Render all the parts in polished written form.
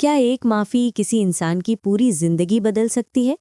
क्या एक माफ़ी किसी इंसान की पूरी ज़िंदगी बदल सकती है?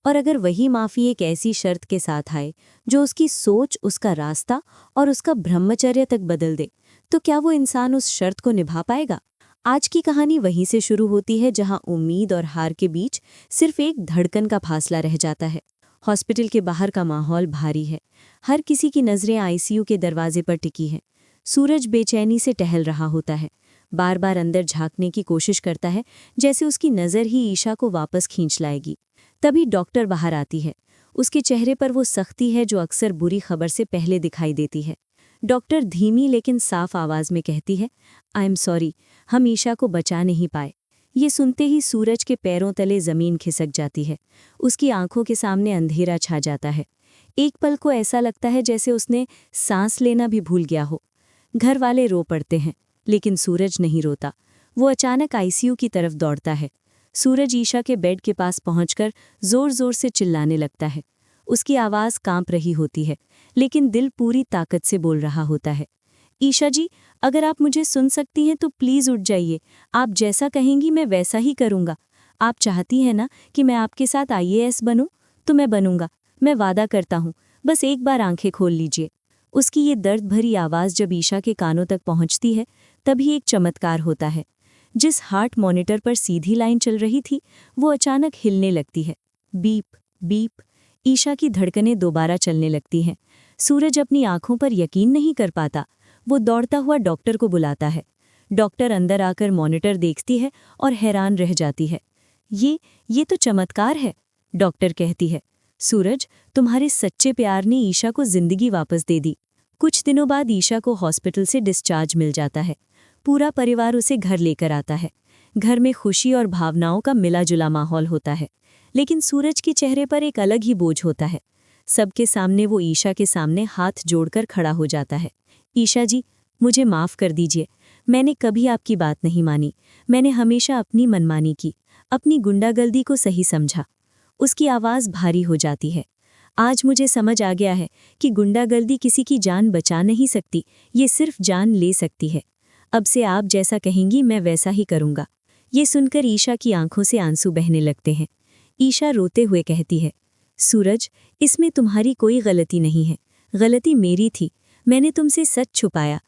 और अगर वही माफ़ी एक ऐसी शर्त के साथ आए जो उसकी सोच, उसका रास्ता और उसका ब्रह्मचर्य तक बदल दे, तो क्या वो इंसान उस शर्त को निभा पाएगा? आज की कहानी वहीं से शुरू होती है जहां उम्मीद और हार के बीच सिर्फ एक धड़कन का फासला रह जाता है। हॉस्पिटल के बाहर का माहौल भारी है। हर किसी की नज़रें आईसीयू के दरवाजे पर टिकी हैं। सूरज बेचैनी से टहल रहा होता है, बार बार अंदर झांकने की कोशिश करता है, जैसे उसकी नज़र ही ईशा को वापस खींच लाएगी। तभी डॉक्टर बाहर आती है। उसके चेहरे पर वो सख्ती है जो अक्सर बुरी खबर से पहले दिखाई देती है। डॉक्टर धीमी लेकिन साफ आवाज़ में कहती है, आई एम सॉरी, हम ईशा को बचा नहीं पाए। ये सुनते ही सूरज के पैरों तले ज़मीन खिसक जाती है। उसकी आंखों के सामने अंधेरा छा जाता है। एक पल को ऐसा लगता है जैसे उसने सांस लेना भी भूल गया हो। घर वाले रो पड़ते हैं, लेकिन सूरज नहीं रोता। वो अचानक आईसीयू की तरफ दौड़ता है। सूरज ईशा के बेड के पास पहुंचकर जोर जोर से चिल्लाने लगता है। उसकी आवाज़ कांप रही होती है, लेकिन दिल पूरी ताकत से बोल रहा होता है, ईशा जी, अगर आप मुझे सुन सकती हैं तो प्लीज़ उठ जाइए। आप जैसा कहेंगी मैं वैसा ही करूँगा। आप चाहती हैं ना कि मैं आपके साथ आईएएस बनूं? तो मैं बनूंगा। मैं वादा करता हूँ। बस एक बार आंखें खोल लीजिए। उसकी ये दर्द भरी आवाज़ जब ईशा के कानों तक पहुँचती है, तभी एक चमत्कार होता है। जिस हार्ट मॉनिटर पर सीधी लाइन चल रही थी, वो अचानक हिलने लगती है। Beep beep. ईशा की धड़कनें दोबारा चलने लगती हैं। सूरज अपनी आंखों पर यकीन नहीं कर पाता। वो दौड़ता हुआ डॉक्टर को बुलाता है। डॉक्टर अंदर आकर मॉनिटर देखती है और हैरान रह जाती है। ये तो चमत्कार है, डॉक्टर कहती है। सूरज, तुम्हारे सच्चे प्यार ने ईशा को जिंदगी वापस दे दी। कुछ दिनों बाद ईशा को हॉस्पिटल से डिस्चार्ज मिल जाता है। पूरा परिवार उसे घर लेकर आता है। घर में खुशी और भावनाओं का मिला जुला माहौल होता है, लेकिन सूरज के चेहरे पर एक अलग ही बोझ होता है। सबके सामने वो ईशा के सामने हाथ जोड़कर खड़ा हो जाता है। ईशा जी, मुझे माफ़ कर दीजिए। मैंने कभी आपकी बात नहीं मानी। मैंने हमेशा अपनी मनमानी की, अपनी गुंडागर्दी को सही समझा। उसकी आवाज़ भारी हो जाती है। आज मुझे समझ आ गया है कि गुंडागर्दी किसी की जान बचा नहीं सकती, ये सिर्फ जान ले सकती है। अब से आप जैसा कहेंगी मैं वैसा ही करूँगा। ये सुनकर ईशा की आंखों से आंसू बहने लगते हैं। ईशा रोते हुए कहती है, सूरज, इसमें तुम्हारी कोई गलती नहीं है। गलती मेरी थी। मैंने तुमसे सच छुपाया।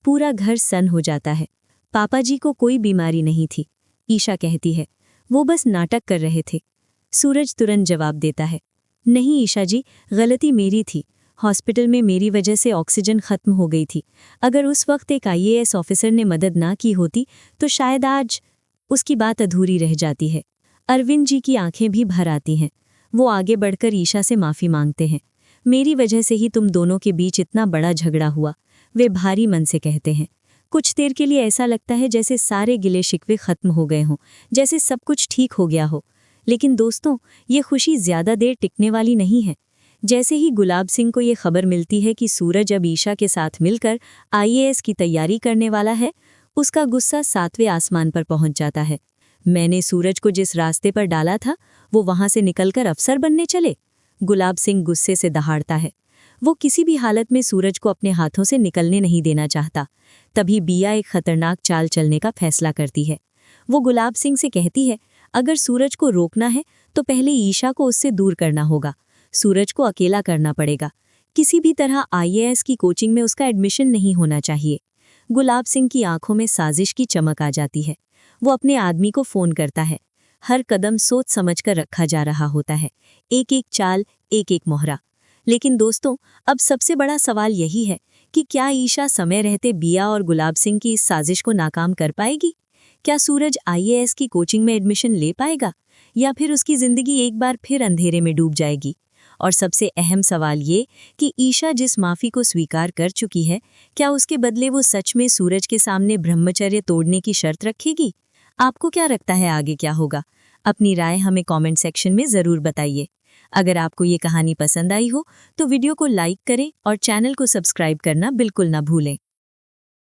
पूरा घर सन्न हो जाता है। पापा जी को कोई बीमारी नहीं थी, ईशा कहती है। वो बस नाटक कर रहे थे। सूरज तुरंत जवाब देता है, नहीं ईशा जी, गलती मेरी थी। हॉस्पिटल में मेरी वजह से ऑक्सीजन खत्म हो गई थी। अगर उस वक्त एक आईएएस ऑफिसर ने मदद ना की होती तो शायद आज। उसकी बात अधूरी रह जाती है। अरविंद जी की आंखें भी भर आती हैं। वो आगे बढ़कर ईशा से माफ़ी मांगते हैं। मेरी वजह से ही तुम दोनों के बीच इतना बड़ा झगड़ा हुआ, वे भारी मन से कहते हैं। कुछ देर के लिए ऐसा लगता है जैसे सारे गिले शिकवे खत्म हो गए हों, जैसे सब कुछ ठीक हो गया हो। लेकिन दोस्तों, ये खुशी ज़्यादा देर टिकने वाली नहीं है। जैसे ही गुलाब सिंह को ये खबर मिलती है कि सूरज अब ईशा के साथ मिलकर आईएएस की तैयारी करने वाला है, उसका गुस्सा 7वें आसमान पर पहुंच जाता है। मैंने सूरज को जिस रास्ते पर डाला था, वो वहां से निकलकर अफसर बनने चले। गुलाब सिंह गुस्से से दहाड़ता है। वो किसी भी हालत में सूरज को अपने हाथों से निकलने नहीं देना चाहता। तभी बिया एक खतरनाक चाल चलने का फैसला करती है। वो गुलाब सिंह से कहती है, अगर सूरज को रोकना है तो पहले ईशा को उससे दूर करना होगा। सूरज को अकेला करना पड़ेगा। किसी भी तरह आईएएस की कोचिंग में उसका एडमिशन नहीं होना चाहिए। गुलाब सिंह की आंखों में साजिश की चमक आ जाती है। वो अपने आदमी को फ़ोन करता है। हर कदम सोच समझकर रखा जा रहा होता है, एक एक चाल, एक एक मोहरा। लेकिन दोस्तों, अब सबसे बड़ा सवाल यही है कि क्या ईशा समय रहते बिया और गुलाब सिंह की इस साजिश को नाकाम कर पाएगी? क्या सूरज आईएएस की कोचिंग में एडमिशन ले पाएगा, या फिर उसकी ज़िंदगी एक बार फिर अंधेरे में डूब जाएगी? और सबसे अहम सवाल ये कि ईशा जिस माफ़ी को स्वीकार कर चुकी है, क्या उसके बदले वो सच में सूरज के सामने ब्रह्मचर्य तोड़ने की शर्त रखेगी? आपको क्या लगता है आगे क्या होगा? अपनी राय हमें कमेंट सेक्शन में ज़रूर बताइए। अगर आपको ये कहानी पसंद आई हो तो वीडियो को लाइक करें और चैनल को सब्सक्राइब करना बिल्कुल ना भूलें।